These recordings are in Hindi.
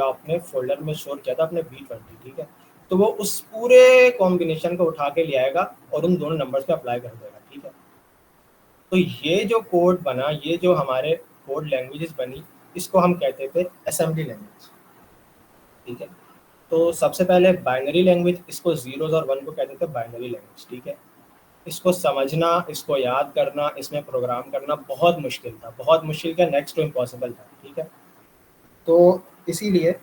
आपने फोल्डर में स्टोर किया था अपने B20, ठीक है, तो वो उस पूरे कॉम्बिनेशन को उठा के ले आएगा और उन दोनों नंबर्स पे अप्लाई कर देगा, ठीक है। तो ये जो कोड बना, ये जो हमारे कोड लैंग्वेजेस बनी, इसको हम कहते थे असेंबली लैंग्वेज, ठीक है। तो सबसे पहले बाइनरी लैंग्वेज, इसको जीरोज और वन को कहते थे बाइनरी लैंग्वेज, ठीक है। इसको समझना, इसको याद करना, इसमें प्रोग्राम करना बहुत मुश्किल था, बहुत मुश्किल क्या, नेक्स्ट टू इम्पॉसिबल था, ठीक है। तो इसीलिए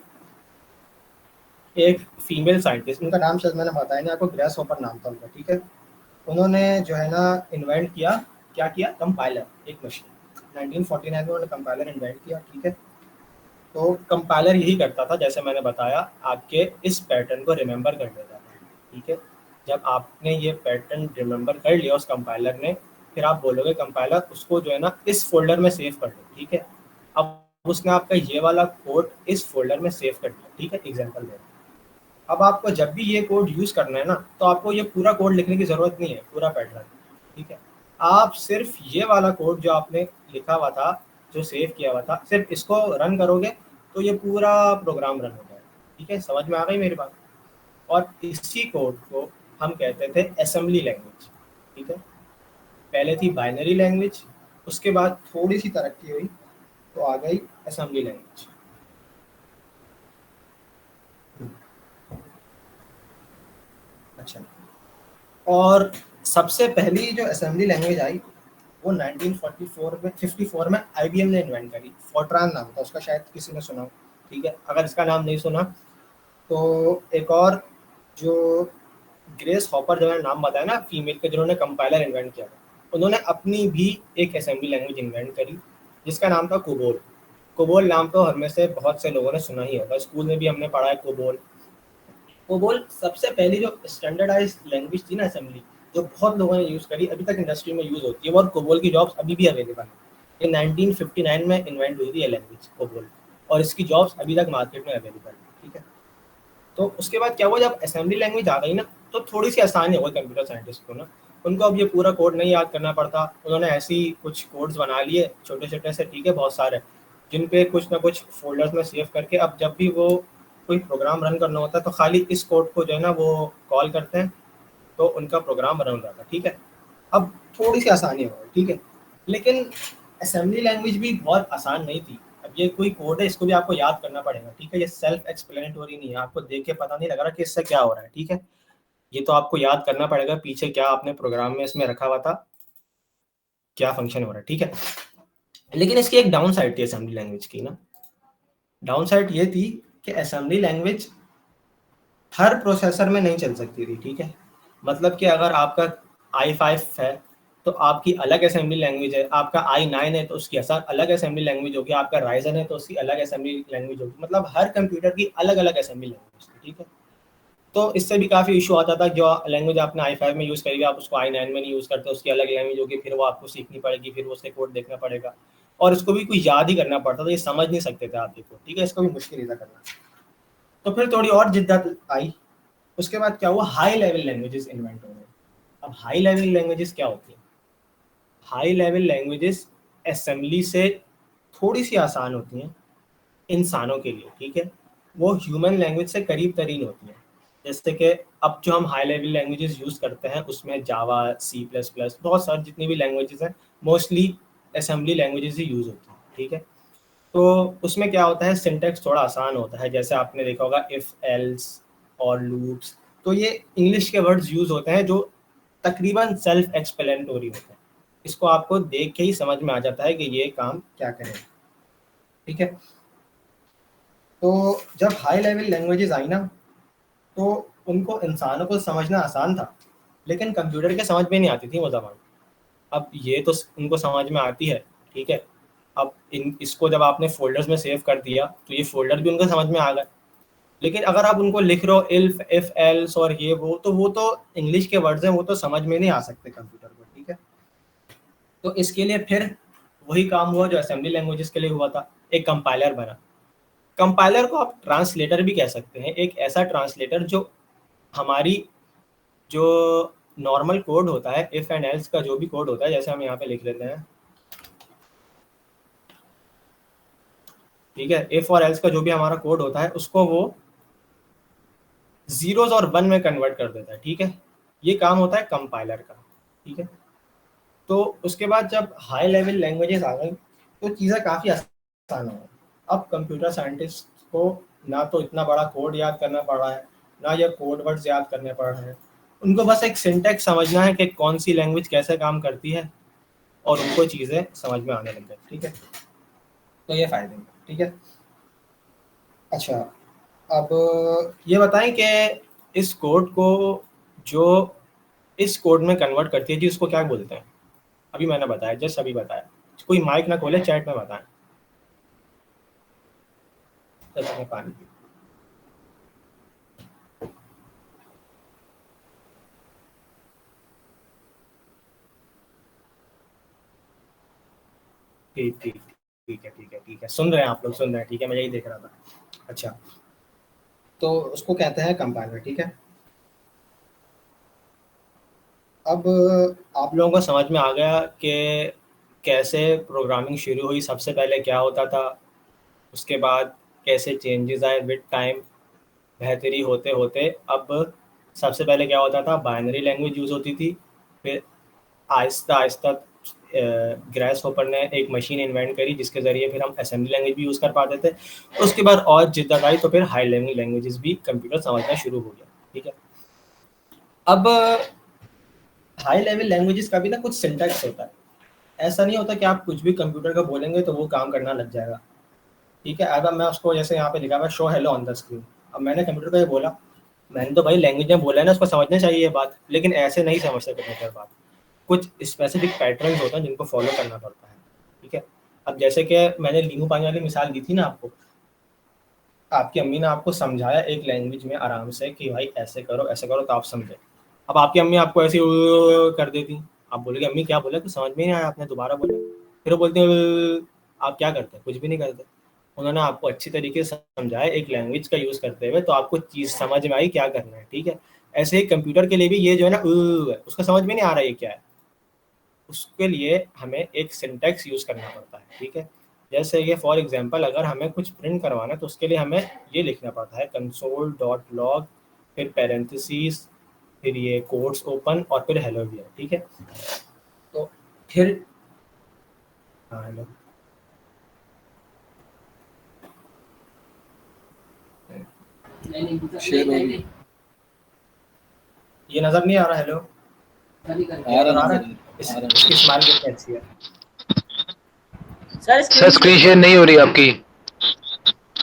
एक फीमेल साइंटिस्ट, उनका नाम शायद मैंने बताया नहीं आपको, ग्रेस हॉपर नाम था उनका, ठीक है। उन्होंने जो है ना इन्वेंट किया, क्या किया, कंपाइलर, एक मशीन। 1949 में उन्होंने कंपाइलर इन्वेंट किया, ठीक है। तो कंपाइलर यही करता था, जैसे मैंने बताया, आपके इस पैटर्न को रिमेंबर कर लेता था, ठीक है। जब आपने ये पैटर्न रिमेंबर कर लिया उस कंपाइलर ने, फिर आप बोलोगे कंपाइलर उसको जो है ना इस फोल्डर में सेव कर दो, ठीक है। अब उसने आपका ये वाला कोड इस फोल्डर में सेव कर दिया, ठीक है, एग्जाम्पल दे। अब आपको जब भी ये कोड यूज़ करना है ना, तो आपको ये पूरा कोड लिखने की ज़रूरत नहीं है, पूरा पैटर्न, ठीक है। आप सिर्फ ये वाला कोड जो आपने लिखा हुआ था, जो सेव किया हुआ था, सिर्फ इसको रन करोगे तो ये पूरा प्रोग्राम रन हो जाएगा, ठीक है। समझ में आ गई मेरी बात। और इसी कोड को हम कहते थे असेंबली लैंग्वेज, ठीक है। पहले थी बाइनरी लैंग्वेज, उसके बाद थोड़ी सी तरक्की हुई तो आ गई असेंबली लैंग्वेज। अच्छा, और सबसे पहली जो असेंबली लैंग्वेज आई वो 1944 में 54 में IBM ने इन्वेंट करी। फोर्ट्रान नाम था उसका, शायद किसी ने सुना हो, ठीक है। अगर इसका नाम नहीं सुना तो एक और जो ग्रेस हॉपर, जो मैंने नाम बताया ना फीमेल के, जिन्होंने कंपाइलर इन्वेंट किया था, उन्होंने अपनी भी एक असेंबली लैंग्वेज इन्वेंट करी जिसका नाम था कोबोल। कोबोल नाम तो हमें से बहुत से लोगों ने सुना ही होगा, स्कूल में भी हमने पढ़ा है कोबोल। कोबोल सबसे पहली जो स्टैंडर्डाइज लैंग्वेज थी ना असेंबली, जो बहुत लोगों ने यूज़ करी, अभी तक इंडस्ट्री में यूज़ होती है, और कोबोल की जॉब्स अभी भी अवेलेबल है। ये 1959 में इन्वेंट हुई थी ये लैंग्वेज कोबोल, और इसकी जॉब्स अभी तक मार्केट में अवेलेबल है, ठीक है। तो उसके बाद क्या हुआ, जब असेंबली लैंग्वेज आ गई ना, तो थोड़ी सी आसानी हो गई कंप्यूटर साइंटिस्ट को ना। उनको अब ये पूरा कोड नहीं याद करना पड़ता, उन्होंने ऐसे ही कुछ कोड्स बना लिए छोटे छोटे से, ठीक है, बहुत सारे, जिन पे कुछ ना कुछ फोल्डर्स में सेव करके, अब जब भी वो कोई प्रोग्राम रन करना होता है तो खाली इस कोड को जो है ना वो कॉल करते हैं, तो उनका प्रोग्राम रन हो जाता है, ठीक है। अब थोड़ी सी आसानी हो गई, ठीक है। लेकिन असेंबली लैंग्वेज भी बहुत आसान नहीं थी। अब ये कोई कोड है, इसको भी आपको याद करना पड़ेगा, ठीक है। ये सेल्फ एक्सप्लेनेटरी नहीं है, आपको देख के पता नहीं लग रहा कि इससे क्या हो रहा है, ठीक है। ये तो आपको याद करना पड़ेगा पीछे क्या आपने प्रोग्राम में इसमें रखा हुआ था, क्या फंक्शन हो रहा है, ठीक है। लेकिन इसकी एक डाउन साइड थी असेंबली लैंग्वेज की ना। डाउन साइड ये थी कि असेंबली लैंग्वेज हर प्रोसेसर में नहीं चल सकती थी, ठीक है। मतलब कि अगर आपका i5 है तो आपकी अलग असेंबली लैंग्वेज है, आपका i9 है तो उसकी अलग असेंबली लैंग्वेज होगी, आपका राइजन है तो उसकी अलग असेंबली लैंग्वेज होगी, मतलब हर कंप्यूटर की अलग अलग असेंबली लैंग्वेज थी, ठीक है। तो इससे भी काफ़ी इशू आता था, जो लैंग्वेज आपने i5 में यूज़ करी आप उसको i9 में नहीं यूज़ करते, उसकी अलग लैंग्वेज होगी, फिर वो आपको सीखनी पड़ेगी, फिर उसके कोड देखना पड़ेगा, और इसको भी कोई याद ही करना पड़ता था, ये समझ नहीं सकते थे आप ये कोड, ठीक है। इसको भी मुश्किल ही था करना। तो फिर थोड़ी और जिद्दत आई। उसके बाद क्या हुआ, हाई लेवल लैंग्वेजेस इन्वेंट हो गए। अब हाई लेवल लैंग्वेजेस क्या होती है, हाई लेवल लैंग्वेजेस असेंबली से थोड़ी सी आसान होती हैं इंसानों के लिए, ठीक है। वो ह्यूमन लैंग्वेज से करीब तरीन होती हैं। जैसे कि अब जो हम हाई लेवल लैंग्वेजेस यूज़ करते हैं उसमें जावा, C++, बहुत सारी जितनी भी लैंग्वेजेस हैं, मोस्टली असेंबली लैंग्वेजेस ही यूज़ होती हैं, ठीक है। तो उसमें क्या होता है, सिंटैक्स थोड़ा आसान होता है, जैसे आपने देखा होगा इफ एल्स और लूप्स। तो ये इंग्लिश के वर्ड्स यूज होते हैं जो तकरीबन सेल्फ एक्सप्लेनेटरी होते हैं, इसको आपको देख के ही समझ में आ जाता है कि ये काम क्या करें, ठीक है। तो जब हाई लेवल लैंग्वेजेस आई ना, तो उनको इंसानों को समझना आसान था, लेकिन कंप्यूटर के समझ में नहीं आती थी वो जबान। अब ये तो उनको समझ में आती है, ठीक है। अब इसको जब आपने फोल्डर्स में सेव कर दिया तो ये फोल्डर भी उनको समझ में आ गए। लेकिन अगर आप उनको लिख रहे हो इल्फ इफ एल्स और ये वो तो इंग्लिश के वर्ड्स हैं, वो तो समझ में नहीं आ सकते कंप्यूटर को, ठीक है। तो इसके लिए फिर वही काम हुआ जो असेंबली लैंग्वेजेस के लिए हुआ था, एक कंपाइलर बना। कंपाइलर को आप ट्रांसलेटर भी कह सकते हैं, एक ऐसा ट्रांसलेटर जो हमारी जो नॉर्मल कोड होता है, इफ एंड एल्स का जो भी कोड होता है, जैसे हम यहाँ पे लिख लेते हैं ठीक है। इफ और एल्स का जो भी हमारा कोड होता है उसको वो जीरोस और वन में कन्वर्ट कर देता है। ठीक है, ये काम होता है कंपाइलर का। ठीक है, तो उसके बाद जब हाई लेवल लैंग्वेजेस आ गई तो चीज़ें काफ़ी आसान हो गई। अब कंप्यूटर साइंटिस्ट को ना तो इतना बड़ा कोड याद करना पड़ रहा है, ना ये कोड वर्ड्स याद करने पड़ रहे हैं। उनको बस एक सिंटैक्स समझना है कि कौन सी लैंग्वेज कैसे काम करती है, और उनको चीज़ें समझ में आने लग गई। ठीक है, तो ये फ़ायदे हैं। ठीक है, अच्छा, अब ये बताएं कि इस कोड को जो इस कोड में कन्वर्ट करती है जी, उसको क्या बोलते हैं? अभी मैंने बताया, जस्ट अभी बताया। कोई माइक ना खोले, चैट में बताएं। जैसे मैं पानी पी। ठीक ठीक ठीक है, ठीक है, ठीक है, सुन रहे हैं आप लोग, सुन रहे हैं? ठीक है, मैं यही देख रहा था। अच्छा, तो उसको कहते हैं कंपाइलर। ठीक है, अब आप लोगों को समझ में आ गया कि कैसे प्रोग्रामिंग शुरू हुई, सबसे पहले क्या होता था, उसके बाद कैसे चेंजेस आए विद टाइम, बेहतरी होते होते अब सबसे पहले क्या होता था, बाइनरी लैंग्वेज यूज़ होती थी। फिर आहिस्ता आहिस्ता ग्रेस होपर ने एक मशीन इन्वेंट करी जिसके ज़रिए फिर हम असेंबली लैंग्वेज भी यूज़ कर पाते थे। उसके बाद और जिद्दत आई तो फिर हाई लेवल लैंग्वेजेस भी कंप्यूटर समझना शुरू हो गया। ठीक है, अब हाई लेवल लैंग्वेजेस का भी ना कुछ सिंटैक्स होता है। ऐसा नहीं होता कि आप कुछ भी कंप्यूटर का बोलेंगे तो वो काम करना लग जाएगा। ठीक है, अब मैं उसको, जैसे यहाँ पे लिखा हुआ है show hello on the screen, अब मैंने कंप्यूटर को ये बोला, मैंने तो भाई लैंग्वेज में बोला है ना, उसको समझना चाहिए ये बात, लेकिन ऐसे नहीं समझ सकते कंप्यूटर बात। कुछ स्पेसिफिक पैटर्न्स होते हैं जिनको फॉलो करना पड़ता है। ठीक है, अब जैसे कि मैंने नींबू पानी वाली मिसाल दी थी ना आपको, आपकी अम्मी ने आपको समझाया एक लैंग्वेज में आराम से कि भाई ऐसे करो तो आप समझे। अब आपकी अम्मी आपको ऐसे कर देती, आप बोलोगे अम्मी क्या बोला, तो समझ में नहीं आया, आपने दोबारा बोला। फिर वो बोलते हैं, आप क्या करते हैं? कुछ भी नहीं करते। उन्होंने आपको अच्छी तरीके से समझाया एक लैंग्वेज का यूज़ करते हुए, तो आपको चीज़ समझ में आई क्या करना है। ठीक है, ऐसे ही कंप्यूटर के लिए भी ये जो है ना, उसका समझ में नहीं आ रहा है ये क्या है, उसके लिए हमें एक सिंटैक्स यूज़ करना पड़ता है। ठीक है, जैसे ये फॉर एग्जांपल अगर हमें कुछ प्रिंट करवाना है तो उसके लिए हमें ये लिखना पड़ता है कंसोल डॉट लॉग, फिर पैरेंथेसिस, फिर ये कोट्स ओपन और फिर हेलो हियर। ठीक है, तो फिर हाँ हेलो, शेयर हो रही ये नज़र नहीं आ रहा? हेलो, आ नज़र रहा आ रहा नजर है? आ रहा इसकी स्माइल कितनी अच्छी है। Sir sir screen screen share नहीं हो रही आपकी।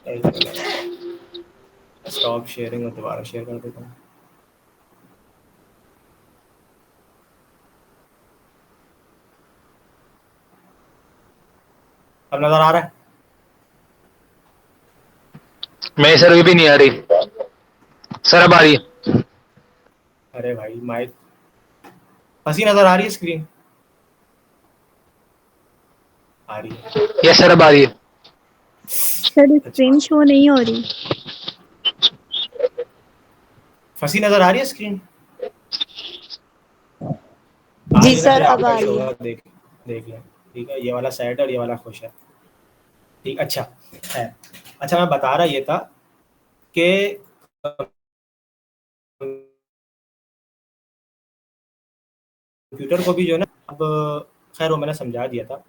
एक मिनट, स्टॉप शेयरिंग और दोबारा शेयर कर देता हूँ। अब नज़र आ रहा है? मैं सर अभी भी नहीं आ रही। सर अब आ रही है। अरे भाई माइक, हंसी नज़र आ रही है स्क्रीन? आ रही है। यस सर अब आ रही है। सर अच्छा, स्क्रीन शो नहीं हो रही। फंसी नज़र आ रही है स्क्रीन? आ जी रही है ना? सर फिर अब आपका आ इशू रही होगा, है। देख देख लें। ठीक है, ये वाला सैड है और ये वाला खुश है। ठीक, अच्छा है। अच्छा, मैं बता रहा ये था कि कंप्यूटर को भी जो है ना, अब खैर वो मैंने समझा दिया था।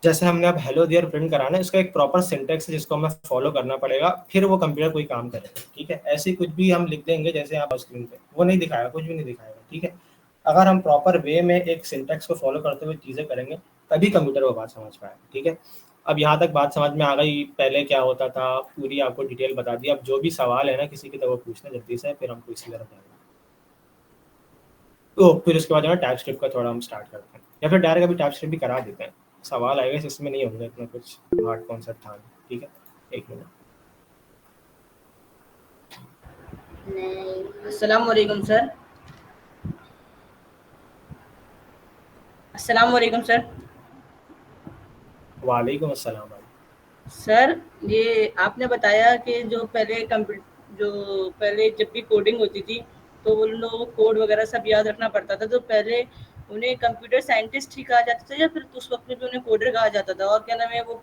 जैसे हमने अब हेलो देयर प्रिंट कराना है, इसका एक प्रॉपर सिंटेक्स है जिसको हमें फॉलो करना पड़ेगा, फिर वो कंप्यूटर कोई काम करेगा। ठीक है, ऐसे कुछ भी हम लिख देंगे जैसे आप स्क्रीन पे, वो नहीं दिखाएगा, कुछ भी नहीं दिखाएगा। ठीक है, अगर हम प्रॉपर वे में एक सिंटेक्स को फॉलो करते हुए चीज़ें करेंगे तभी कंप्यूटर वो बात समझ पाएगा। ठीक है, अब यहाँ तक बात समझ में आ गई, पहले क्या होता था पूरी आपको डिटेल बता दी। अब जो भी सवाल है ना किसी की, तो वो पूछना जल्दी से, फिर हमको इसी तरफ जाएंगे। तो फिर उसके बाद जो है टाइप स्क्रिप्ट का थोड़ा हम स्टार्ट करते हैं, या फिर डायरेक्ट अभी टाइप स्क्रिप्ट भी करा देते हैं। सवाल आएगा इसमें, नहीं होगा इतना कुछ हार्ड कॉन्सेप्ट था। ठीक है, एक मिनट। अस्सलाम वालेकुम सर। अस्सलाम वालेकुम सर। वालेकुम अस्सलाम भाई। सर ये आपने बताया कि जो पहले जब भी कोडिंग होती थी तो उन लोगों को कोड वगैरह सब याद रखना पड़ता था, तो पहले उन्हें कंप्यूटर साइंटिस्ट ही कहा जाता था या फिर उस वक्त में भी उन्हें कोडर कहा जाता था? और क्या नाम है वो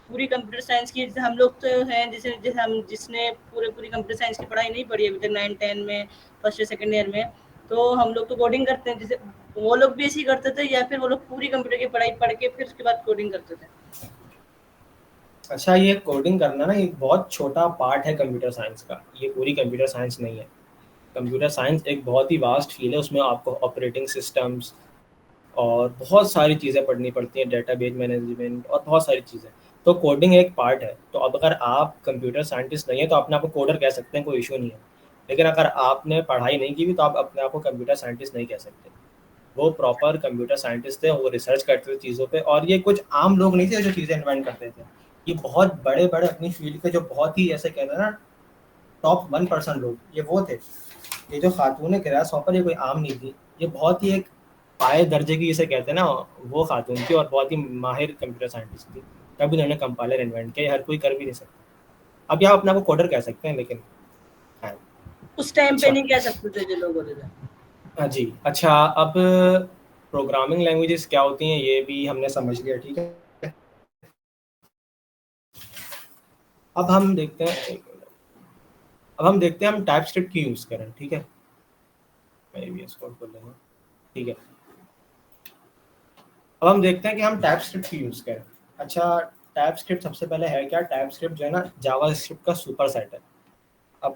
पूरी कंप्यूटर साइंस की, जैसे हम लोग तो हैं, जैसे जैसे हम जिसने पूरी कंप्यूटर साइंस की पढ़ाई नहीं पढ़ी अभी तक 9-10 में, फर्स्ट या सेकंड ईयर में, तो हम लोग तो कोडिंग करते हैं। जैसे वो लोग भी ऐसे ही करते थे, या फिर वो लोग पूरी कंप्यूटर की पढ़ाई पढ़ के फिर उसके बाद कोडिंग करते थे? अच्छा, ये कोडिंग करना ना एक बहुत छोटा पार्ट है कंप्यूटर साइंस का, ये पूरी कंप्यूटर साइंस नहीं है। कंप्यूटर साइंस एक बहुत ही वास्ट फील्ड है, उसमें आपको ऑपरेटिंग सिस्टम्स और बहुत सारी चीज़ें पढ़नी पड़ती हैं, डेटाबेस मैनेजमेंट और बहुत सारी चीज़ें। तो कोडिंग एक पार्ट है। तो अब अगर आप कंप्यूटर साइंटिस्ट नहीं है तो अपने आप को कोडर कह सकते हैं, कोई इशू नहीं है। लेकिन अगर आपने पढ़ाई नहीं की भी तो आप अपने आप को कंप्यूटर साइंटिस्ट नहीं कह सकते। वो प्रॉपर कंप्यूटर साइंटिस्ट थे, वो रिसर्च करते थे चीज़ों पे, और ये कुछ आम लोग नहीं थे जो चीज़ें इन्वेंट करते थे। ये बहुत बड़े बड़े अपनी फील्ड के जो बहुत ही ऐसे कहते हैं ना टॉप 1% लोग, ये वो थे। ये जो खातून है ग्रास हॉपर, ये कोई आम नहीं थी, ये बहुत ही एक पाए दर्जे की जिसे कहते हैं ना वो खातून थी, और बहुत ही माहिर कंप्यूटर साइंटिस्ट थी। तभी उन्होंने कंपाइलर इन्वेंट किया, हर कोई कर भी नहीं सकता। अब यहाँ अपने आप को कोडर कह सकते हैं, लेकिन हाँ। उस टाइम पे अच्छा, नहीं कह सकते थे जो लोग होते थे। हाँ जी। अच्छा, अब प्रोग्रामिंग लैंग्वेजेस क्या होती हैं ये भी हमने समझ लिया, ठीक है। अब हम देखते हैं, एक मिनट। अब हम देखते हैं हम टाइप स्क्रिप्ट की यूज़ करें, ठीक है। मैं भी इसको खोल लेंगे, ठीक है। अब हम देखते हैं कि हम टाइप स्क्रिप्ट की यूज़ करें। अच्छा, टाइप स्क्रिप्ट सबसे पहले है क्या? टाइप स्क्रिप्ट जो है ना जावा स्क्रिप्ट का सुपर सेट है। अब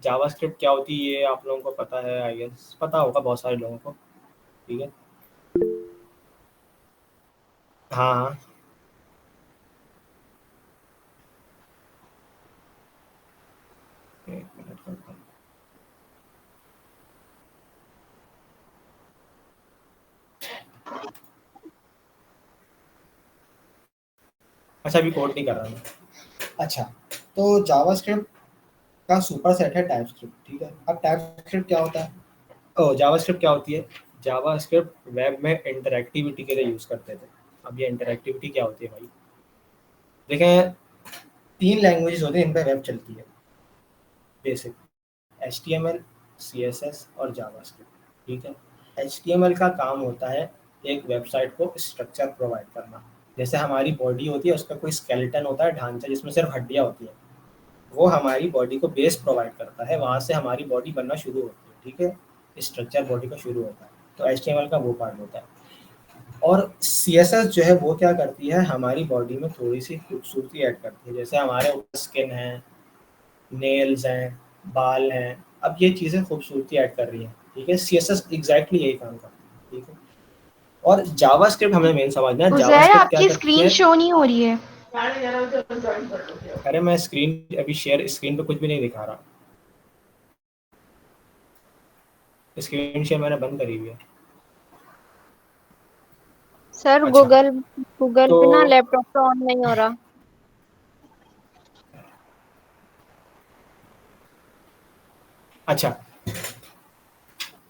जावा स्क्रिप्ट क्या होती है ये आप लोगों को पता है, आई गेस पता होगा बहुत सारे लोगों को, ठीक है। हाँ हाँ। एक मिनट करता हूँ। अच्छा, अभी कोड नहीं कर रहा मैं। अच्छा, तो जावा स्क्रिप्ट का सुपर सेट है टाइप स्क्रिप्ट, ठीक है। अब टाइप स्क्रिप्ट क्या होता है? ओ, जावा स्क्रिप्ट क्या होती है? जावा स्क्रिप्ट वेब में इंटरैक्टिविटी के लिए यूज़ करते थे। अब ये इंटरैक्टिविटी क्या होती है भाई? देखें, 3 लैंग्वेजेस होती हैं इन पे वेब चलती है बेसिक, HTML, CSS और जावास्क्रिप्ट, ठीक है। HTML का काम होता है एक वेबसाइट को स्ट्रक्चर प्रोवाइड करना। जैसे हमारी बॉडी होती है, उसका कोई स्केलेटन होता है, ढांचा जिसमें सिर्फ हड्डियाँ होती हैं, वो हमारी बॉडी को बेस प्रोवाइड करता है, वहाँ से हमारी बॉडी बनना शुरू होती है, ठीक है। स्ट्रक्चर बॉडी का शुरू होता है, तो HTML का वो पार्ट होता है। और CSS जो है वो क्या करती है, हमारी बॉडी में थोड़ी सी खूबसूरती ऐड करती है। जैसे हमारे ऊपर स्किन है, नेल्स हैं, बाल हैं, अब ये चीज़ें खूबसूरती ऐड कर रही हैं, ठीक है। CSS एग्जैक्टली यही काम करती है, ठीक है। और जावास्क्रिप्ट हमें मेन समझना है, उज़ैर, जावास्क्रिप्ट क्या आपकी करती स्क्रीन है। शो नहीं हो रही है। अरे मैं स्क्रीन अभी शेयर, स्क्रीन पे कुछ भी नहीं दिखा रहा, स्क्रीन शेयर मैंने बंद करी हुई है। सर अच्छा, गूगल गूगल तो पे ना लैपटॉप पे ऑन नहीं हो रहा। अच्छा,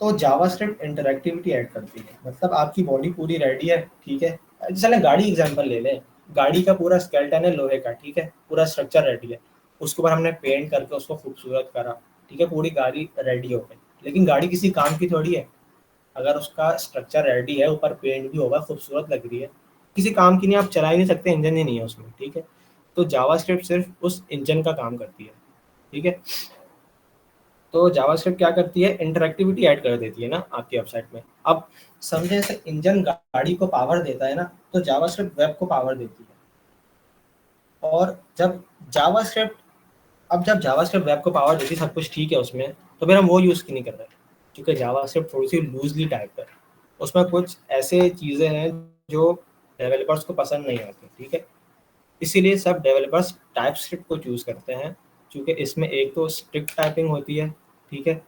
तो जावास्क्रिप्ट इंटरैक्टिविटी ऐड करती है, मतलब आपकी बॉडी पूरी रेडी है, ठीक है। चलें गाड़ी एग्जांपल ले लें। गाड़ी का पूरा स्केलेटन है लोहे का, ठीक है, पूरा स्ट्रक्चर रेडी है, उसके ऊपर हमने पेंट करके उसको खूबसूरत करा, ठीक है, पूरी गाड़ी रेडी हो गई। लेकिन गाड़ी किसी काम की थोड़ी है। अगर उसका स्ट्रक्चर रेडी है, ऊपर पेंट भी होगा, खूबसूरत लग रही है, किसी काम की नहीं, आप चला ही नहीं सकते, इंजन ही नहीं है उसमें, ठीक है। तो जावास्क्रिप्ट सिर्फ उस इंजन का काम करती है, ठीक है। तो जावास्क्रिप्ट क्या करती है, इंटरैक्टिविटी ऐड कर देती है ना आपकी वेबसाइट में। अब समझे जैसे इंजन गाड़ी को पावर देता है ना, तो जावास्क्रिप्ट वेब को पावर देती है। और जब जावास्क्रिप्ट जब जावास्क्रिप्ट वेब को पावर देती है, सब कुछ ठीक है उसमें, तो फिर हम वो यूज़ क्यों नहीं कर रहे? क्योंकि जावास्क्रिप्ट थोड़ी सी लूजली टाइप है, उसमें कुछ ऐसे चीज़ें हैं जो डेवलपर्स को पसंद नहीं आती, ठीक है। इसीलिए सब डेवलपर्स टाइप स्क्रिप्ट को चूज़ करते हैं, क्योंकि इसमें एक तो स्ट्रिक्ट टाइपिंग होती है, ठीक है,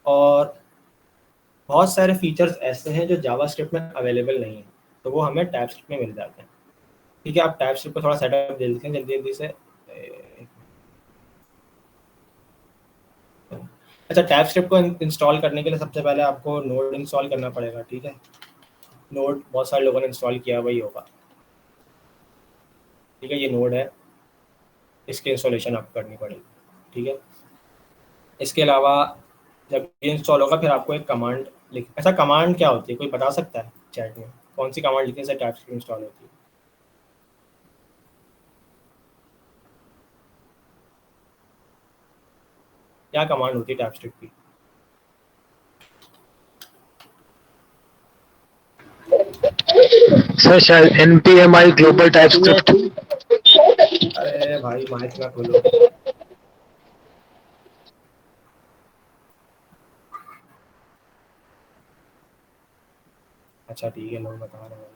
और बहुत सारे फीचर्स ऐसे हैं जो जावास्क्रिप्ट में अवेलेबल नहीं है, तो वो हमें टाइपस्क्रिप्ट में मिल जाते हैं, ठीक है। आप टाइपस्क्रिप्ट को थोड़ा सेटअप दे देते हैं जल्दी जल्दी से। अच्छा, टाइपस्क्रिप्ट को इंस्टॉल करने के लिए सबसे पहले आपको नोड इंस्टॉल करना पड़ेगा, ठीक है। नोड बहुत सारे लोगों ने इंस्टॉल किया, वही होगा, ठीक है। ये नोड है, इसकी इंस्टॉलेशन आपको करनी पड़ेगी, ठीक है। इसके अलावा जब ये इंस्टॉल होगा फिर आपको एक कमांड लिख, अच्छा कमांड क्या होती है, कोई बता सकता है चैट में? कौन सी कमांड लिखने से टाइपस्क्रिप्ट इंस्टॉल होती है? क्या कमांड होती है टाइपस्क्रिप्ट की? सर शायद npmi ग्लोबल टाइपस्क्रिप्ट। अरे भाई माइक ना खोलो। अच्छा ठीक है, लोग बता रहे हैं।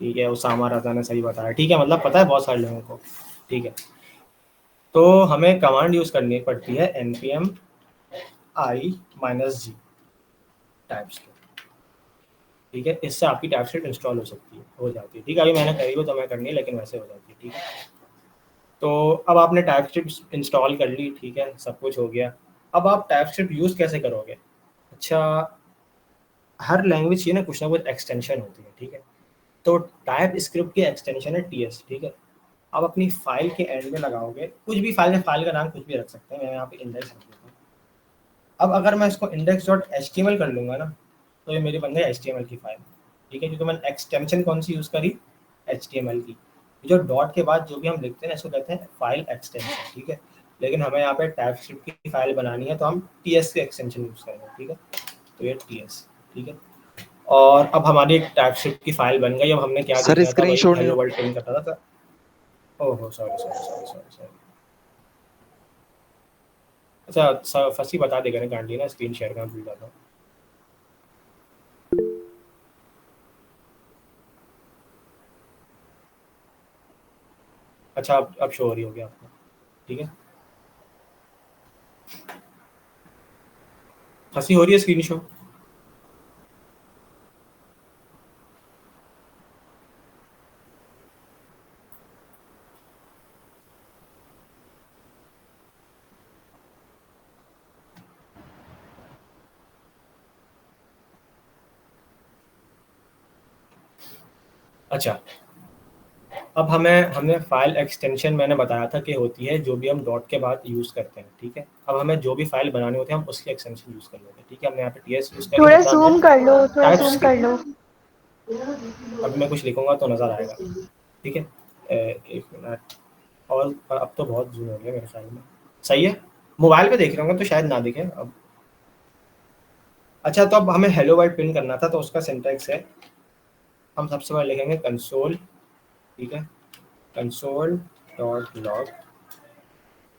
ठीक है, उसामा रजा ने सही बताया। ठीक है, मतलब पता है बहुत सारे लोगों को। ठीक है, तो हमें कमांड यूज करनी पड़ती है npm i-g टाइपस्क्रिप्ट। ठीक है, इससे आपकी टाइपस्क्रिप्ट इंस्टॉल हो जाती है। ठीक है, अभी मैंने करी हो तो मैं करनी है, लेकिन वैसे हो जाती है। ठीक है, तो अब आपने टाइपस्क्रिप्ट इंस्टॉल कर ली। ठीक है, सब कुछ हो गया। अब आप टाइपस्क्रिप्ट यूज कैसे करोगे? अच्छा, हर लैंग्वेज की ना कुछ एक्सटेंशन होती है। ठीक है, तो टाइप स्क्रिप्ट की एक्सटेंशन है टीएस। ठीक है, आप अपनी फाइल के एंड में लगाओगे, कुछ भी फाइल का नाम कुछ भी रख सकते हैं। मैं यहाँ पे इंडेक्स रख देता हूँ। अब अगर मैं इसको index.html कर लूँगा ना, तो ये मेरी बन गई HTML की फाइल। ठीक है, क्योंकि मैंने एक्सटेंशन कौन सी यूज़ करी? HTML की। जो डॉट के बाद जो भी हम लिखते हैं इसको कहते हैं फाइल एक्सटेंशन। ठीक है, लेकिन हमें यहाँ पे टाइपस्क्रिप्ट की फाइल बनानी है, तो हम टीएस की एक्सटेंशन यूज़ करेंगे। ठीक है, तो ये टीएस। ठीक है, और अब हमारी एक टाइपस्क्रिप्ट की फाइल बन गई। अब हमने क्या सर देखना था? वही स्क्रीनशॉट हेलो वर्ल्ड प्रिंट करना था। ओहो, sorry sorry sorry sorry sorry. अच्छा, फर्स्ट ही बता देगा ना काइंडली ना, स्क्रीन शेयर करना भूल जाता हूँ। अच्छा, अब शो हो रही होगी आपको। ठीक है, हंसी हो रही है स्क्रीन शो? अच्छा, अब हमने फाइल एक्सटेंशन मैंने बताया था कि होती है जो भी हम डॉट के बाद यूज़ करते हैं। ठीक है, अब हमें जो भी फाइल बनानी होती है हम उसकी एक्सटेंशन यूज़ कर लेते हैं। ठीक है, हमने यहाँ पे टीएस यूज़ करी, थोड़ा मतलब जूम हमने कर लो, थोड़ा जूम कर टाइपस्क्रिप्ट। लो। अब मैं कुछ लिखूंगा तो नज़र आएगा। ठीक है, एक मिनट। और अब तो बहुत जूम हो गया मेरे ख्याल में। सही है, मोबाइल पे देख रहा हूँ तो शायद ना दिखे अब। अच्छा, तो अब हमें हेलो वर्ल्ड प्रिंट करना था, तो उसका सिंटैक्स है, हम सबसे पहले लिखेंगे कंसोल। ठीक है, कंसोल डॉट लॉग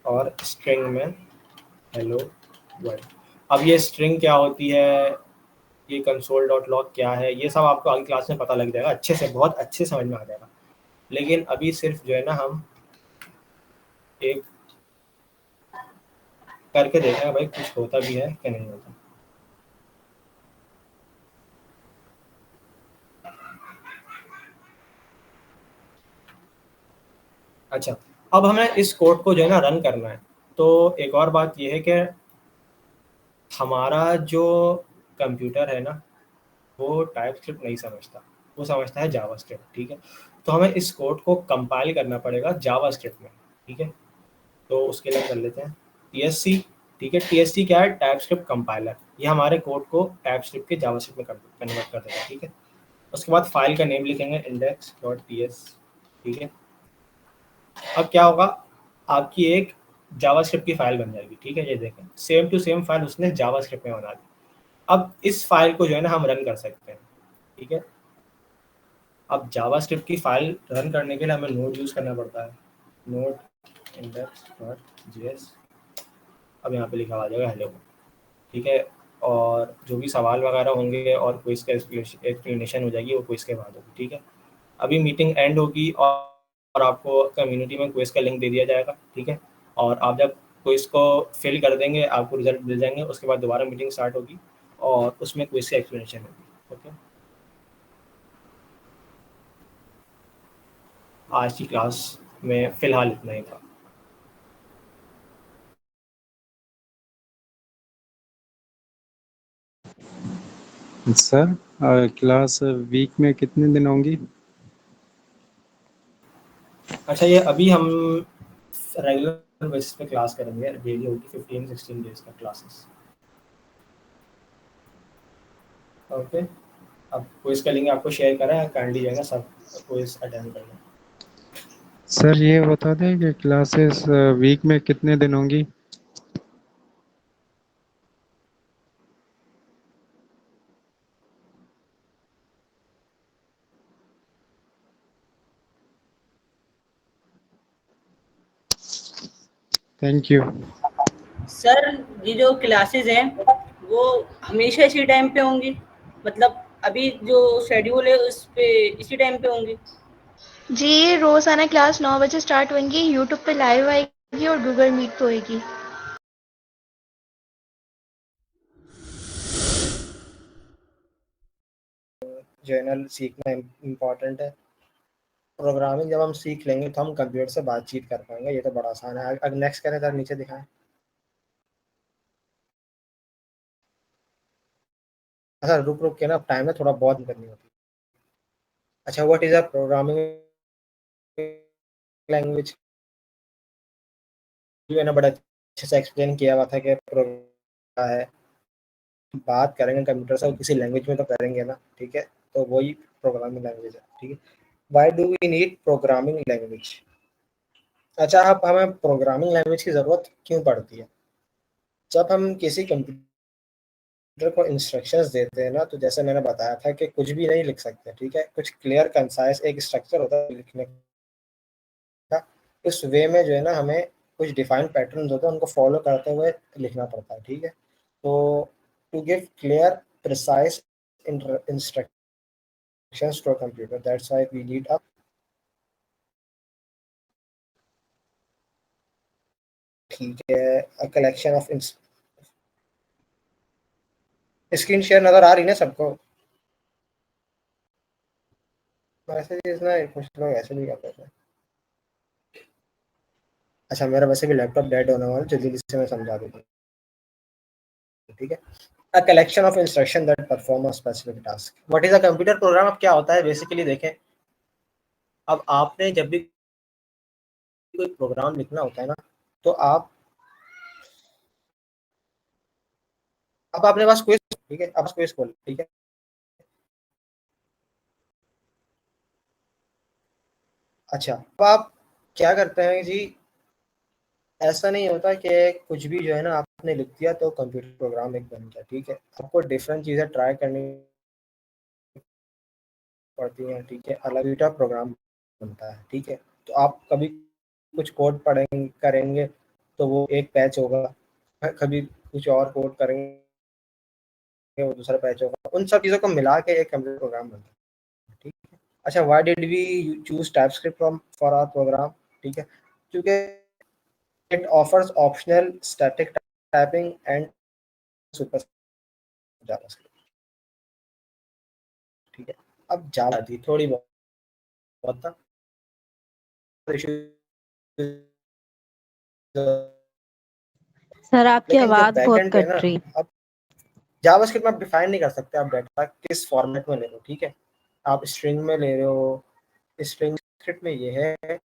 और स्ट्रिंग में हेलो वर्ल्ड। अब ये स्ट्रिंग क्या होती है, ये कंसोल डॉट लॉग क्या है, ये सब आपको अगली क्लास में पता लग जाएगा, अच्छे से, बहुत अच्छे समझ में आ जाएगा। लेकिन अभी सिर्फ जो है ना, हम एक करके देखा है भाई, कुछ होता भी है कि नहीं होता। अच्छा, अब हमें इस कोड को जो है ना रन करना है। तो एक और बात यह है कि हमारा जो कंप्यूटर है ना, वो टाइपस्क्रिप्ट नहीं समझता, वो समझता है जावास्क्रिप्ट। ठीक है, तो हमें इस कोड को कंपाइल करना पड़ेगा जावास्क्रिप्ट में। ठीक है, तो उसके लिए कर लेते हैं TSC। ठीक है, TSC क्या है? TypeScript compiler. ये हमारे कोड को टाइपस्क्रिप्ट के जावास्क्रिप्ट में कन्वर्ट कर देगा। ठीक है, उसके बाद फाइल का नेम लिखेंगे index.ts। ठीक है, अब क्या होगा, आपकी एक जावास्क्रिप्ट की फाइल बन जाएगी। ठीक है, ये देखें, सेम टू सेम फाइल उसने जावास्क्रिप्ट में बना दी। अब इस फाइल को जो है ना हम रन कर सकते हैं। ठीक है, अब जावास्क्रिप्ट की फाइल रन करने के लिए हमें नोड यूज़ करना पड़ता है, नोड index.js। अब यहाँ पे लिखा आ जाएगा हेलो। ठीक है, और जो भी सवाल वगैरह होंगे और क्विज का एक्सप्लेनेशन हो जाएगी, वो क्विज के बाद होगी। ठीक है, अभी मीटिंग एंड होगी और आपको कम्युनिटी में क्विज का लिंक दे दिया जाएगा। ठीक है, और आप जब क्विज को फिल कर देंगे आपको रिजल्ट मिल जाएंगे। उसके बाद दोबारा मीटिंग स्टार्ट होगी और उसमें क्विज का एक्सप्लेनेशन होगी। ओके, आज की क्लास में फ़िलहाल इतना ही था। सर क्लास वीक में कितने दिन होंगी? अच्छा, ये अभी हम रेगुलर बेसिस पे क्लास करेंगे, डेली होगी 15-16 डेज का क्लासेस। ओके, अब क्विज का लिंक आपको शेयर करा है, काइंडली जाएगा सब क्विज अटेंड करना। सर ये बता दें कि क्लासेस वीक में कितने दिन होंगी? Thank you. सर ये जो क्लासेस हैं वो हमेशा इसी टाइम पे होंगी, मतलब अभी जो शेड्यूल है उस पे इसी टाइम पे होंगी? जी रोजाना क्लास 9 बजे स्टार्ट होंगी, यूट्यूब पे लाइव आएगी और गूगल मीट पे होएगी। जनरल सीखना इम्पोर्टेंट है। प्रोग्रामिंग जब हम सीख लेंगे तो हम कंप्यूटर से बातचीत कर पाएंगे, ये तो बड़ा आसान है। अगर नेक्स्ट करें तो नीचे दिखाएं। अच्छा रुक रुक के ना, टाइम में थोड़ा बहुत करनी होती है। अच्छा, what is a programming language? जो है ना बड़ा अच्छे से एक्सप्लेन किया हुआ था कि प्रोग्राम है। बात करेंगे कंप्यूटर से किसी लैंग्वेज में तो करेंगे ना, ठीक है, तो वही प्रोग्रामिंग लैंग्वेज है, ठीक है। Why do we need programming language? अच्छा, अब हमें प्रोग्रामिंग लैंग्वेज की ज़रूरत क्यों पड़ती है? जब हम किसी कंप्यूटर को इंस्ट्रक्शंस देते हैं ना, तो जैसे मैंने बताया था कि कुछ भी नहीं लिख सकते, ठीक है, कुछ क्लियर कंसाइज एक स्ट्रक्चर होता है लिखने का। इस वे में जो है ना हमें कुछ डिफाइंड पैटर्न्स होते हैं, उनको फॉलो करते हुए लिखना पड़ता है, ठीक है। तो to give clear precise instructions to a computer, that's why we need a, ठीक है, a collection of screen share नज़र आ रही ना सबको? मैसेज ना कुछ लोग ऐसे भी करते हैं। अच्छा, मेरा वैसे भी लैपटॉप डेड होने वाला है, जल्दी से मैं समझा दूँगा, ठीक है। A collection of instruction that perform a specific task. What is a computer program? अब क्या होता है बेसिकली देखें। अब आपने जब भी कोई प्रोग्राम लिखना होता है ना, तो आप, अब आपने पास क्विज, ठीक है, अब क्विज खोल, ठीक है। अच्छा, अब आप क्या करते हैं जी, ऐसा नहीं होता कि कुछ भी जो है ना आपने लिख दिया तो कंप्यूटर प्रोग्राम एक बन गया, ठीक है। आपको डिफरेंट चीज़ें ट्राई करनी पड़ती हैं, ठीक है, अलग ही प्रोग्राम बनता है, ठीक है। तो आप कभी कुछ कोड पढ़ेंगे करेंगे तो वो एक पैच होगा, कभी कुछ और कोड करेंगे वो दूसरा पैच होगा, उन सब चीज़ों को मिला के एक कंप्यूटर प्रोग्राम बनता है, ठीक है। अच्छा, why did we choose TypeScript from for our program? ठीक है, क्योंकि it offers optional static typing and super JavaScript, ठीक है। अब जावा थी थोड़ी बहुत था सर आपकी लेकिन जो आवाज बहुत बैकएंड पे है कट ना, रही। अब जावास्क्रिप्ट में आप डिफाइन नहीं कर सकते आप डाटा किस फॉर्मेट में ले रहे हो, ठीक है। आप स्ट्रिंग में ले रहे हो, स्ट्रिंग स्क्रिप्ट में ये है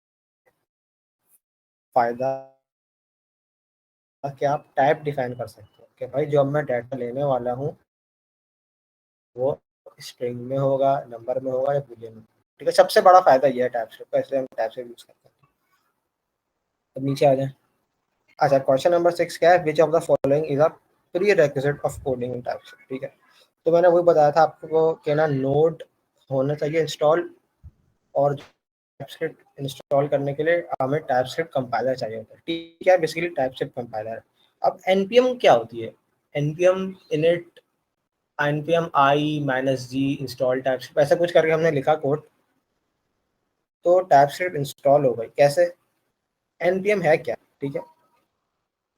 फायदा कि आप टाइप डिफाइन कर सकते हो कि भाई जो मैं डाटा लेने वाला हूँ वो स्ट्रिंग में होगा, नंबर में होगा या बूलियन में, ठीक है। सबसे बड़ा फायदा ये है टाइपस्क्रिप्ट का, इसलिए हम टाइपस्क्रिप्ट यूज करते हैं। अब नीचे आ जाए। अच्छा, क्वेश्चन नंबर 6 क्या है? Which of the following is a pre requisite of coding in TypeScript, ठीक है। तो मैंने वही बताया था आपको कि ना नोड होना चाहिए इंस्टॉल, और टाइपस्क्रिप्ट इंस्टॉल करने के लिए हमें टाइपस्क्रिप्ट कंपाइलर चाहिए होता है, ठीक है, बेसिकली टाइपस्क्रिप्ट कंपाइलर। अब एनपीएम क्या होती है? NPM init npm i minus G install TypeScript, ऐसा कुछ करके हमने लिखा कोड, तो टाइपस्क्रिप्ट इंस्टॉल हो गई। कैसे? npm है क्या, ठीक है।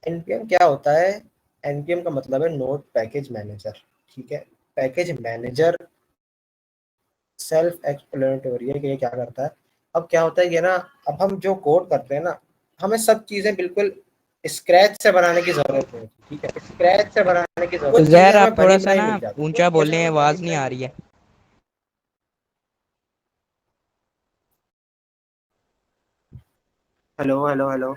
npm क्या होता है? npm का मतलब है नोड पैकेज मैनेजर, ठीक है। पैकेज मैनेजर सेल्फ एक्सप्लेनेटरी है कि ये क्या करता है। अब क्या होता है कि ना, अब हम जो कोड करते हैं ना, हमें सब चीज़ें बिल्कुल स्क्रैच से बनाने की ज़रूरत नहीं होती, ठीक है। स्क्रैच से बनाने की ज़रूरत, वो चीज़ें उज़ैर, हमें आप थोड़ा बनी सा बनाई ना मिल जाती ऊंचा हैं, बोलें, आवाज़ नहीं आ रही है। Hello hello hello.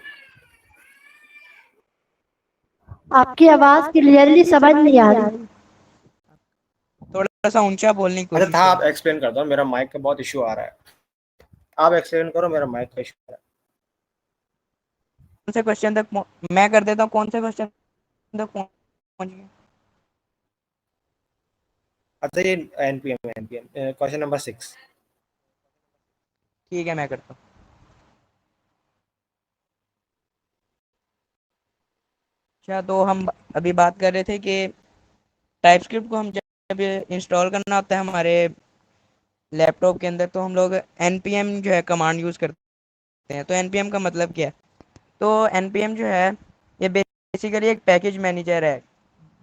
आपकी आवाज क्लियरली समझ नहीं आ रही। थोड़ा सा ऊंचा बोलने की अच्छा कोशिश था, करें। आप एक्सप्लेन कर दो, मेरा माइक का बहुत इशू आ रहा है। आप एक्सप्लेन करो, मेरा माइक का इशू आ रहा है। कौन से क्वेश्चन तक मैं कर देता हूँ, कौन से क्वेश्चन तक पहुंच गए? अच्छा, ये एनपीएम क्वेश्चन नंबर 6। ठीक है, मैं करता हूँ। अच्छा, तो हम अभी बात कर रहे थे कि टाइपस्क्रिप्ट को हम जब इंस्टॉल करना होता है हमारे लैपटॉप के अंदर, तो हम लोग npm जो है कमांड यूज़ करते हैं। तो npm का मतलब क्या है? तो npm जो है ये बेसिकली एक पैकेज मैनेजर है।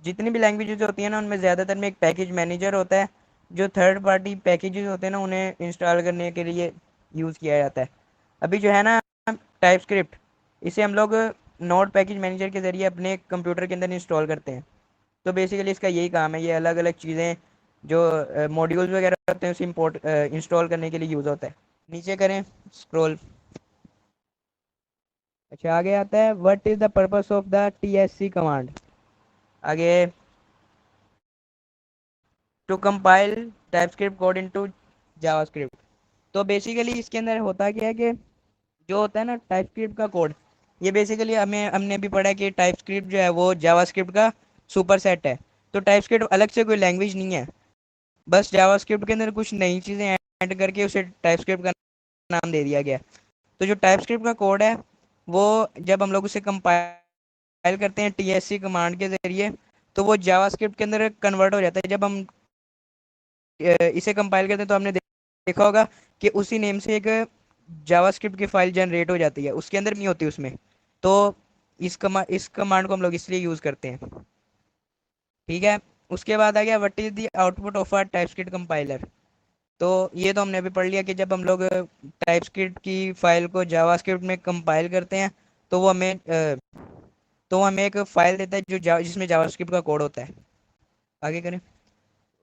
जितनी भी लैंग्वेजेस होती है ना, उनमें ज़्यादातर में एक पैकेज मैनेजर होता है जो थर्ड पार्टी पैकेजेस होते हैं ना, उन्हें इंस्टॉल करने के लिए यूज़ किया जाता है। अभी जो है ना टाइपस्क्रिप्ट, इसे हम लोग नोड पैकेज मैनेजर के ज़रिए अपने कंप्यूटर के अंदर इंस्टॉल करते हैं। तो बेसिकली इसका यही काम है, ये अलग अलग चीज़ें जो मॉड्यूल्स वगैरह होते हैं उसे इंस्टॉल करने के लिए यूज़ होता है। नीचे करें स्क्रॉल। अच्छा, आगे आता है what is the purpose of the TSC command. आगे to compile TypeScript code into JavaScript. तो बेसिकली इसके अंदर होता क्या है कि जो होता है ना टाइपस्क्रिप्ट का कोड, ये बेसिकली हमने भी पढ़ा कि टाइपस्क्रिप्ट जो है वो जावास्क्रिप्ट का सुपर सेट है। तो टाइपस्क्रिप्ट अलग से कोई लैंग्वेज नहीं है, बस जावास्क्रिप्ट के अंदर कुछ नई चीज़ें ऐड करके उसे टाइपस्क्रिप्ट का नाम दे दिया गया। तो जो टाइपस्क्रिप्ट का कोड है वो जब हम लोग उसे कंपाइल करते हैं TSC कमांड के ज़रिए, तो वो जावास्क्रिप्ट के अंदर कन्वर्ट हो जाता है। जब हम इसे कंपाइल करते हैं तो हमने देखा होगा कि उसी नेम से एक जावास्क्रिप्ट की फाइल जनरेट हो जाती है, उसके अंदर नहीं होती उसमें। तो इस कमांड को हम लोग इसलिए यूज़ करते हैं। ठीक है, उसके बाद आ गया what is the output of a TypeScript compiler. तो ये तो हमने अभी पढ़ लिया कि जब हम लोग टाइपस्क्रिप्ट की फाइल को जावास्क्रिप्ट में कंपाइल करते हैं तो वो हमें एक फाइल देता है जिसमें जावास्क्रिप्ट का कोड होता है। आगे करें।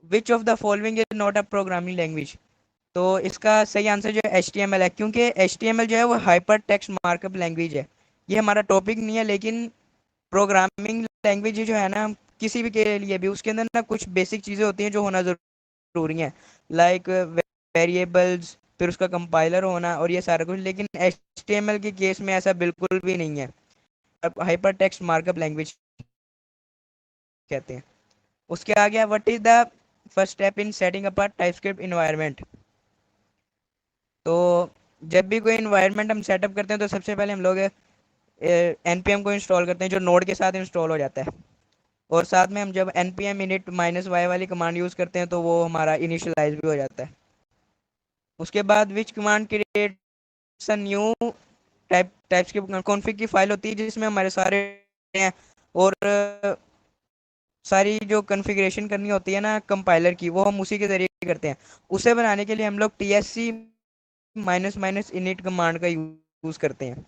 Which of the following is not a programming language. तो इसका सही आंसर जो है HTML है, क्योंकि HTML जो है वो हाइपर टेक्स्ट मार्कअप लैंग्वेज है। ये हमारा टॉपिक नहीं है, लेकिन प्रोग्रामिंग लैंग्वेज जो है ना किसी भी के लिए भी, उसके अंदर ना कुछ बेसिक चीज़ें होती हैं जो होना ज़रूरी है, लाइक वेरिएबल्स, फिर उसका कंपाइलर होना और ये सारा कुछ। लेकिन HTML के केस में ऐसा बिल्कुल भी नहीं है। अब हाइपर टेक्स्ट मार्कअप लैंग्वेज कहते हैं। उसके आगे what is the first step in setting up a TypeScript environment. तो जब भी कोई इन्वायरमेंट हम सेटअप करते हैं तो सबसे पहले हम लोग npm को इंस्टॉल करते हैं, जो नोड के साथ इंस्टॉल हो जाता है। और साथ में हम जब npm init -y वाली कमांड यूज़ करते हैं तो वो हमारा इनिशियलाइज भी हो जाता है। उसके बाद विच command creates a new TypeScript config की फाइल होती है जिसमें हमारे सारे हैं, और सारी जो कॉन्फ़िगरेशन करनी होती है ना कंपाइलर की, वो हम उसी के ज़रिए करते हैं। उसे बनाने के लिए हम लोग TSC -init कमांड का यूज़ करते हैं।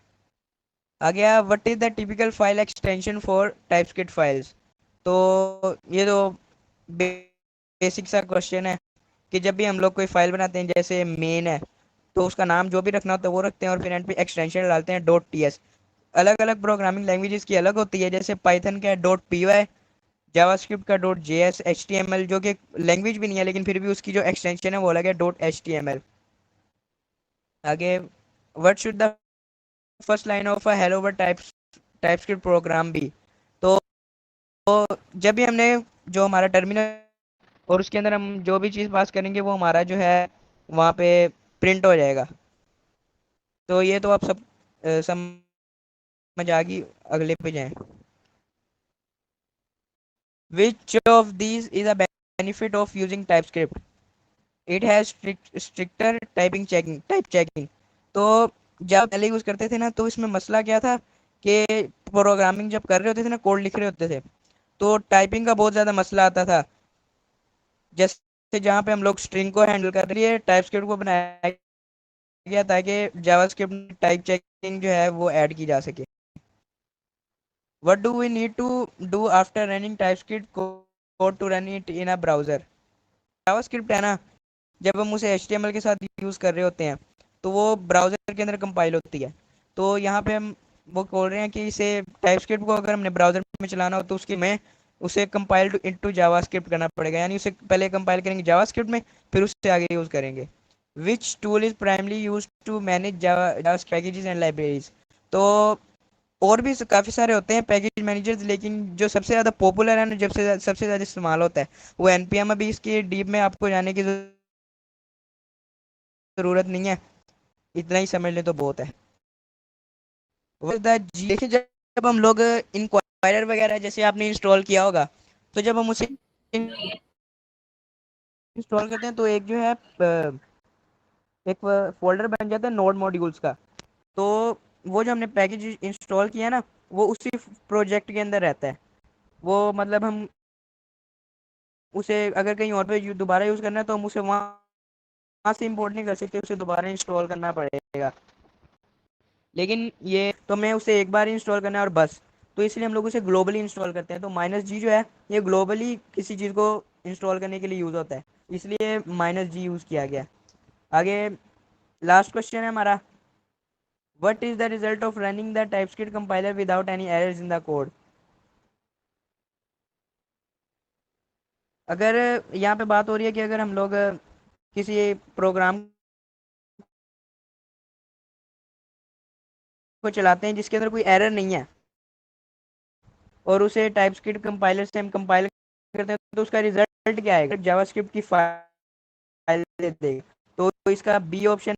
आ गया what is the typical file extension for TypeScript files. तो ये तो बेसिक सा क्वेश्चन है कि जब भी हम लोग कोई फाइल बनाते हैं, जैसे मेन है, तो उसका नाम जो भी रखना होता है वो रखते हैं और फिर एंड पे एक्सटेंशन डालते हैं .ts। अलग अलग प्रोग्रामिंग लैंग्वेजेस की अलग होती है, जैसे पाइथन का है .py, जावास्क्रिप्ट का .js, HTML जो कि लैंग्वेज भी नहीं है लेकिन फिर भी उसकी जो एक्सटेंशन है वो अलग है .html। आगे what should the first line of a hello world TypeScript program भी। तो जब भी हमने जो हमारा टर्मिनल और उसके अंदर हम जो भी चीज़ पास करेंगे वो हमारा जो है वहाँ पे प्रिंट हो जाएगा। तो ये तो आप सब समझ आ गई। अगले पे जाएं। Which of these is a benefit of using TypeScript. It has stricter type checking. तो जब पहले यूज़ करते थे ना, तो इसमें मसला क्या था कि प्रोग्रामिंग जब कर रहे होते थे ना, कोड लिख रहे होते थे, तो टाइपिंग का बहुत ज़्यादा मसला आता था। जैसे जहाँ पे हम लोग स्ट्रिंग को हैंडल कर रही है, टाइपस्क्रिप्ट को बनाया गया ताकि जावास्क्रिप्ट में टाइप चेकिंग जो है वो ऐड की जा सके। What do we need to do after running TypeScript code to run it in a browser. JavaScript है ना, जब हम उसे HTML के साथ यूज़ कर रहे होते हैं तो वो ब्राउज़र के अंदर कंपाइल होती है। तो यहाँ पे हम वो बोल रहे हैं कि इसे टाइपस्क्रिप्ट को अगर हमने ब्राउज़र में चलाना हो तो उसके में उसे कंपाइल इनटू जावास्क्रिप्ट करना पड़ेगा, यानी उसे पहले कंपाइल करेंगे जावास्क्रिप्ट में, फिर उससे आगे यूज़ करेंगे। Which tool is primarily use to manage Java packages and libraries. तो और भी काफ़ी सारे होते हैं पैकेज मैनेजर्स, लेकिन जो सबसे ज़्यादा पॉपुलर है ना, जब से सबसे ज़्यादा इस्तेमाल होता है वो npm। अभी इसके डीप में आपको जाने की ज़रूरत नहीं है, इतना ही समझ लें तो बहुत है। देखिए, जब हम लोग इन कंपाइलर वगैरह जैसे आपने इंस्टॉल किया होगा, तो जब हम उसे इंस्टॉल करते हैं तो एक जो है एक फोल्डर बन जाता है नोड मॉड्यूल्स का। तो वो जो हमने पैकेज इंस्टॉल किया ना, वो उसी प्रोजेक्ट के अंदर रहता है। वो मतलब हम उसे अगर कहीं और पे दोबारा यूज़ करना है तो हम उसे वहाँ से इंपोर्ट नहीं कर सकते, उसे दोबारा इंस्टॉल करना पड़ेगा। लेकिन ये तो मैं उसे एक बार इंस्टॉल करना है और बस, तो इसलिए हम लोग उसे ग्लोबली इंस्टॉल करते हैं। तो -G जो है ये ग्लोबली किसी चीज़ को इंस्टॉल करने के लिए यूज़ होता है, इसलिए -G यूज़ किया गया। आगे लास्ट क्वेश्चन है हमारा, what is the result of running the TypeScript compiler without any errors in the code. अगर यहाँ पे बात हो रही है कि अगर हम लोग किसी प्रोग्राम को चलाते हैं जिसके अंदर कोई एरर नहीं है और उसे टाइपस्क्रिप्ट कंपाइलर से हम कंपाइल करते हैं, तो उसका रिजल्ट क्या आएगा? जावास्क्रिप्ट की फाइल दे देगा। तो इसका बी ऑप्शन